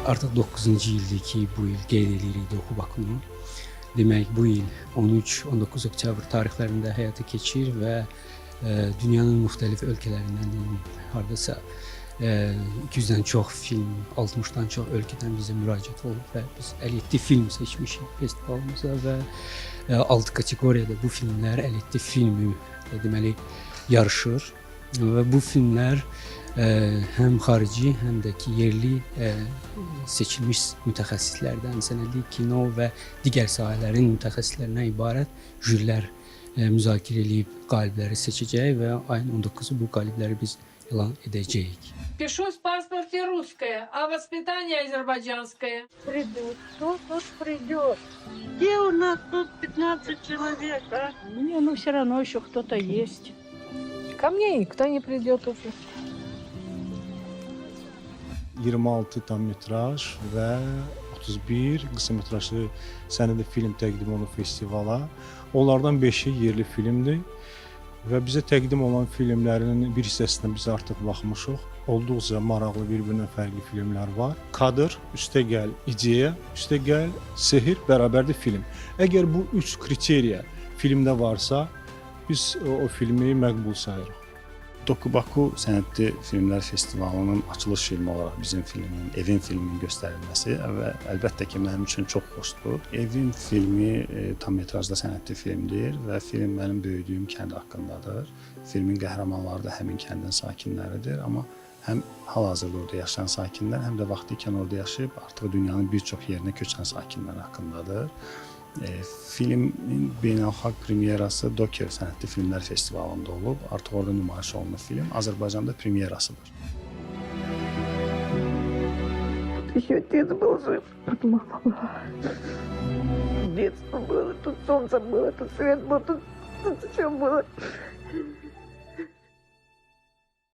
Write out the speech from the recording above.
Artıq 9-cu ildir ki, bu il qeyd edirik Doku Bakını. Demək, bu il 13-19 oktyabr tarixlərində həyata keçir və dünyanın müxtəlif ölkələrindən hardasa 200-dən çox film, 60-dan çox ölkədən bizə müraciət olub və biz 57 film seçmişik festivalımıza və 6 kateqoriyada bu filmlər 57 filmi deməli yarışır və bu filmlər həm xarici, həm də ki yerli seçilmiş mütəxəssislərdən, sənədli kino və digər sahələrin mütəxəssislərindən ibarət jürilər müzakirə edib qalibləri seçəcək və ayın 19-u bu qalibləri biz elan edəcəyik. Пишу в паспорте русское, а воспитание азербайджанское. Придут. Кто тут придет? Где у нас тут 15 человек, а? Мне, ну, все равно еще кто-то есть. Ко мне никто не придет уже. 26 tam metraj və 31 qısa metrajlı sənədi film təqdim olunub festivala. Onlardan 5-i yerli filmdir və bizə təqdim olan filmlərin bir hissəsinə biz artıq baxmışıq. Olduqca maraqlı, bir-birindən fərqli filmlər var. Kadr, üstəgəl ideya, üstəgəl sehir, bərabərdir film. Əgər bu 3 kriteriya filmdə varsa, biz o filmi məqbul sayırıq. Doku Baku Sənədli Filmlər Festivalının açılış filmi olaraq bizim filmin, Evin filminin göstərilməsi və əlbəttə ki, mənim üçün çox xoşdur. Evin filmi tam metrajlı sənədli filmdir və film mənim böyüdüyüm kənd haqqındadır. Filmin qəhrəmanları da həmin kəndin sakinləridir, amma həm hal-hazırda orada yaşayan sakinlər, həm də vaxtı ikən orada yaşayıb artıq dünyanın bir çox yerinə köçən sakinlər haqqındadır. Filmin beynəlxalq premyerası Doker Sənədli Filmlər Festivalında olub. Artıq orada nümayiş olunur film. Azərbaycanda premyerasıdır. Еще отец был жив, тут мама была. Детство было, тут солнце было, тут свет был, тут все было.